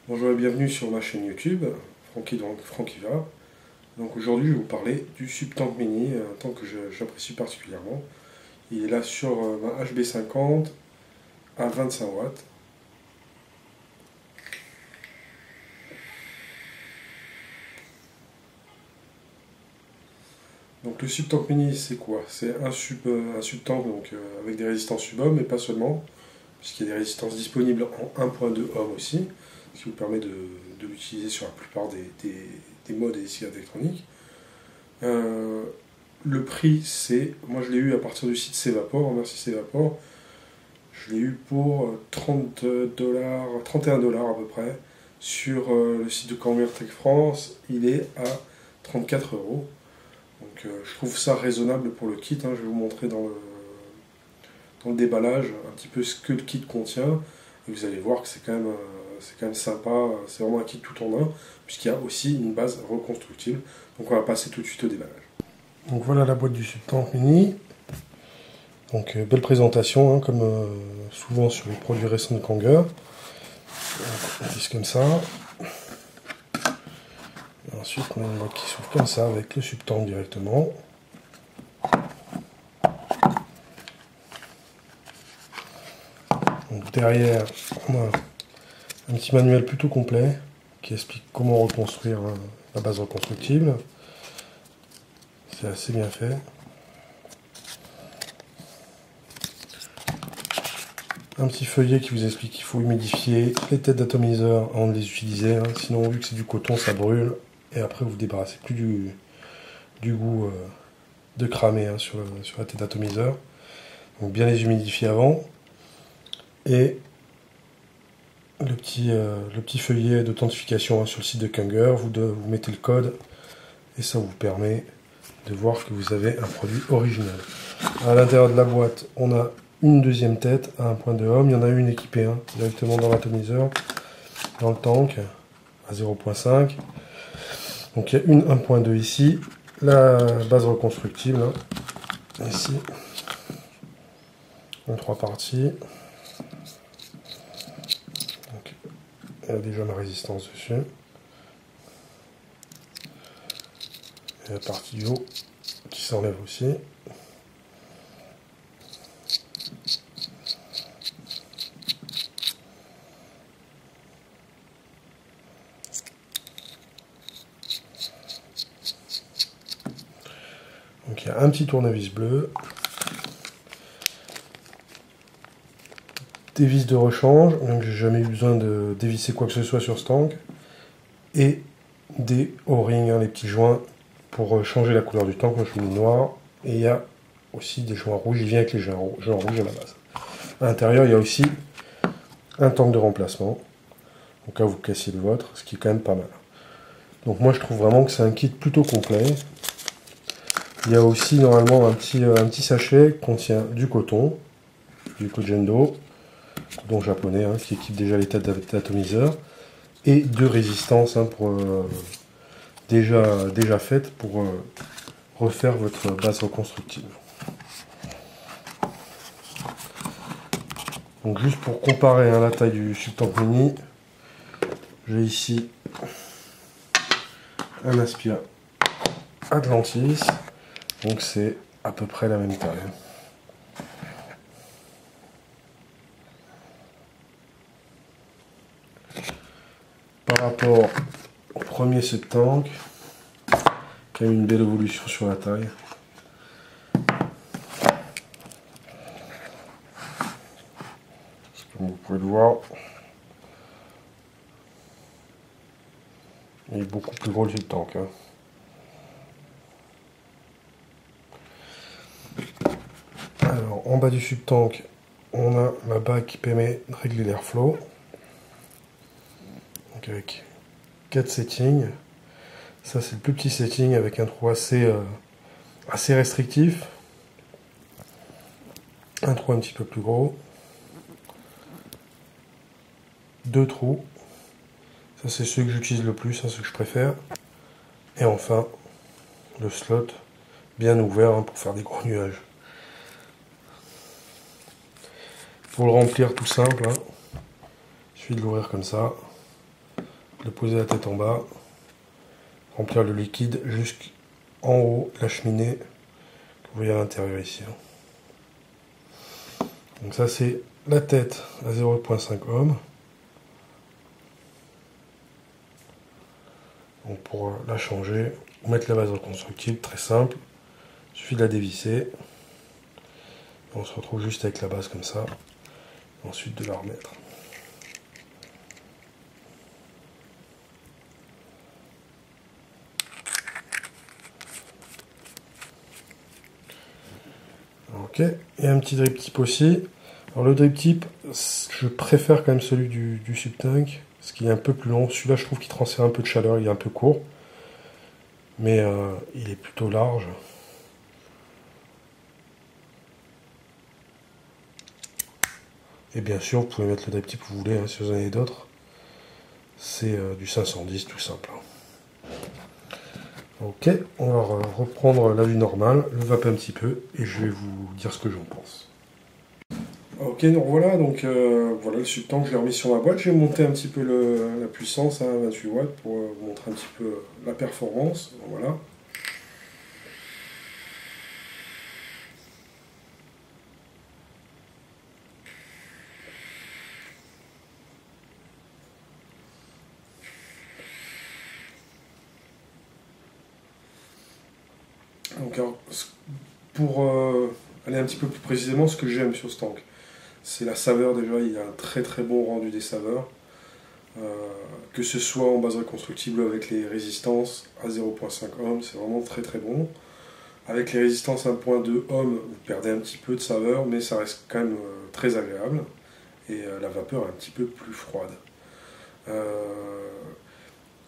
Bonjour et bienvenue sur ma chaîne YouTube, Francky va. Donc aujourd'hui je vais vous parler du Subtank Mini, un tank que j'apprécie particulièrement. Il est là sur ma HB50 à 25 watts. Donc le Subtank Mini c'est quoi? C'est un subtank avec des résistances sub-ohm, mais pas seulement, puisqu'il y a des résistances disponibles en 1.2 ohm aussi, ce qui vous permet de l'utiliser sur la plupart des modes et des circuits électroniques. Le prix, moi je l'ai eu à partir du site Cvapor, merci Cvapor. Je l'ai eu pour 30 dollars, 31 dollars à peu près. Sur le site de Convertech France, il est à 34 euros. Donc je trouve ça raisonnable pour le kit. Je vais vous montrer dans le déballage un petit peu ce que le kit contient. Et vous allez voir que c'est quand même sympa. C'est vraiment un kit tout en un, puisqu'il y a aussi une base reconstructible. Donc on va passer tout de suite au déballage. Donc voilà la boîte du Subtank Mini. Donc belle présentation, comme souvent sur les produits récents de Kanger. On glisse comme ça. Et ensuite on a une boîte qui s'ouvre comme ça avec le Subtank directement. Donc derrière on a un petit manuel plutôt complet qui explique comment reconstruire la base reconstructible. C'est assez bien fait. Un petit feuillet qui vous explique qu'il faut humidifier les têtes d'atomiseurs avant de les utiliser, sinon vu que c'est du coton ça brûle et après vous vous débarrassez plus du goût de cramer sur la tête d'atomiseur. Donc bien les humidifier avant. Et le petit feuillet d'authentification sur le site de Kanger, vous mettez le code et ça vous permet de voir que vous avez un produit original. À l'intérieur de la boîte, on a une deuxième tête à 1.2 ohm. Il y en a une équipée directement dans l'atomiseur, dans le tank, à 0.5. Donc il y a une 1.2 ici. La base reconstructible, ici, en 3 parties. Donc, il y a déjà ma résistance dessus. Et la partie du haut qui s'enlève aussi. Donc il y a un petit tournevis bleu, des vis de rechange, donc j'ai jamais eu besoin de dévisser quoi que ce soit sur ce tank, et des O-rings, les petits joints pour changer la couleur du tank. Moi je l'ai mis noir, et il y a aussi des joints rouges, il vient avec les joints rouges à la base. À l'intérieur il y a aussi un tank de remplacement, au cas où vous cassiez le vôtre, ce qui est quand même pas mal. Donc moi je trouve vraiment que c'est un kit plutôt complet. Il y a aussi normalement un petit sachet qui contient du coton, du Kojendo, coton japonais, qui équipe déjà les têtes d'atomiseurs, et deux résistances déjà faites pour refaire votre base reconstructive. Donc juste pour comparer la taille du Subtank Mini, j'ai ici un Aspia Atlantis. Donc c'est à peu près la même taille. Par rapport au premier Subtank, qui a eu une belle évolution sur la taille. Comme vous pouvez le voir, il est beaucoup plus gros le Subtank. Alors, en bas du Subtank, on a la bague qui permet de régler l'airflow. Donc avec 4 settings. Ça c'est le plus petit setting avec un trou assez restrictif. Un trou un petit peu plus gros. 2 trous. Ça c'est ceux que j'utilise le plus, ceux que je préfère. Et enfin, le slot bien ouvert pour faire des gros nuages. Pour le remplir tout simple, il suffit de l'ouvrir comme ça. le poser la tête en bas, remplir le liquide jusqu'en haut de la cheminée que vous voyez à l'intérieur ici. Donc ça c'est la tête à 0,5 ohm. Donc pour la changer, ou mettre la base reconstructible, très simple, il suffit de la dévisser. Et on se retrouve juste avec la base comme ça, et ensuite de la remettre. Ok, et un petit drip tip aussi. Alors le drip tip, je préfère quand même celui du Subtank, parce qu'il est un peu plus long. Celui-là, je trouve qu'il transfère un peu de chaleur, il est un peu court, mais il est plutôt large. Et bien sûr, vous pouvez mettre le drip tip que vous voulez, hein, si vous en avez d'autres. C'est du 510 tout simple. Ok, on va reprendre la vue normale, le vaper un petit peu, et je vais vous dire ce que j'en pense. Ok, donc voilà, voilà le Subtank, je l'ai remis sur ma boîte. J'ai monté un petit peu la puissance à 28 watts pour vous montrer un petit peu la performance. Donc, voilà. Donc, alors, pour aller un petit peu plus précisément, ce que j'aime sur ce tank, c'est la saveur déjà, il a un très très bon rendu des saveurs. Que ce soit en base reconstructible avec les résistances à 0,5 ohm, c'est vraiment très très bon. Avec les résistances 1.2 ohm, vous perdez un petit peu de saveur, mais ça reste quand même très agréable. Et la vapeur est un petit peu plus froide.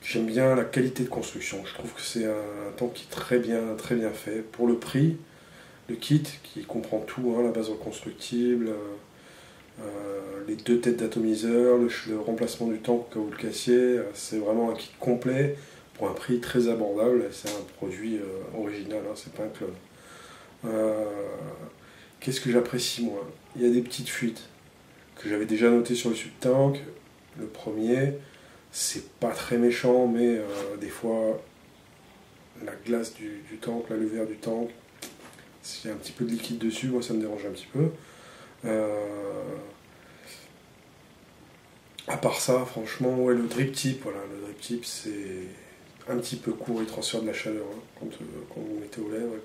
J'aime bien la qualité de construction. Je trouve que c'est un tank qui est très bien fait. Pour le prix, le kit qui comprend tout, hein, la base reconstructible, les 2 têtes d'atomiseur, le remplacement du tank quand vous le cassiez, c'est vraiment un kit complet pour un prix très abordable. C'est un produit original, hein, c'est pas un clone. Qu'est-ce que j'apprécie moi? Il y a des petites fuites que j'avais déjà notées sur le Subtank. Le premier, c'est pas très méchant, mais des fois, la glace du tank, le verre du tank, s'il y a un petit peu de liquide dessus, moi ça me dérange un petit peu. À part ça, franchement, ouais, le drip tip, voilà, le drip tip c'est un petit peu court, il transfère de la chaleur hein, quand vous mettez aux lèvres,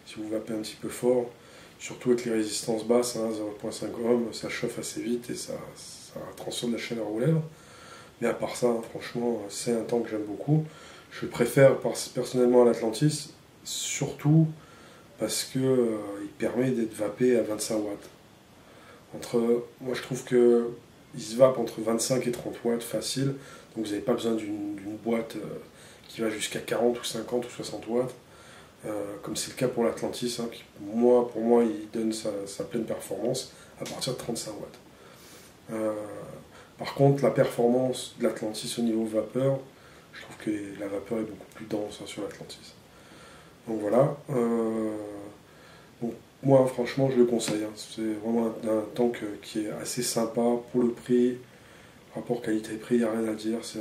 si vous vapez un petit peu fort, surtout avec les résistances basses, hein, 0,5 ohm, ça chauffe assez vite et ça transfère de la chaleur aux lèvres. Mais à part ça, hein, franchement, c'est un tank que j'aime beaucoup. Je préfère personnellement à l'Atlantis, surtout parce que il permet d'être vapé à 25 watts. Moi je trouve que il se vape entre 25 et 30 watts facile, donc vous n'avez pas besoin d'une boîte qui va jusqu'à 40 ou 50 ou 60 watts, comme c'est le cas pour l'Atlantis, hein, qui pour moi il donne sa pleine performance à partir de 35 watts. Par contre, la performance de l'Atlantis au niveau vapeur, je trouve que la vapeur est beaucoup plus dense hein, sur l'Atlantis. Donc voilà. Donc, moi, franchement, je le conseille. Hein. C'est vraiment un tank qui est assez sympa pour le prix. Rapport qualité-prix, il n'y a rien à dire. C'est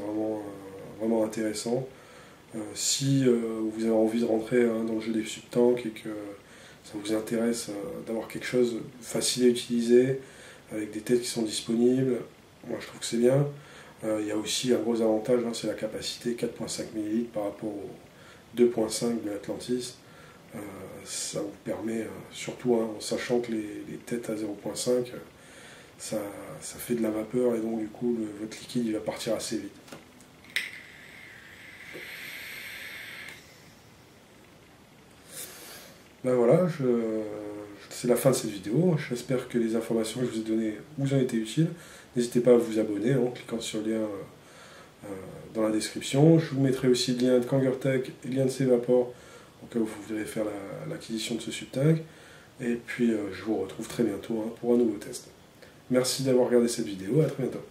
vraiment intéressant. Si vous avez envie de rentrer hein, dans le jeu des subtanks et que ça vous intéresse d'avoir quelque chose facile à utiliser, avec des têtes qui sont disponibles, moi je trouve que c'est bien. Il y a aussi un gros avantage, hein, c'est la capacité 4,5 ml par rapport au 2,5 de l'Atlantis. Ça vous permet, surtout hein, en sachant que les têtes à 0,5, ça fait de la vapeur et donc du coup votre liquide il va partir assez vite. Ben voilà, c'est la fin de cette vidéo. J'espère que les informations que je vous ai données vous ont été utiles. N'hésitez pas à vous abonner en cliquant sur le lien dans la description. Je vous mettrai aussi le lien de Kangertech et le lien de Sevapor au cas où vous voudrez faire l'acquisition de ce subtank. Et puis je vous retrouve très bientôt hein, pour un nouveau test. Merci d'avoir regardé cette vidéo, à très bientôt.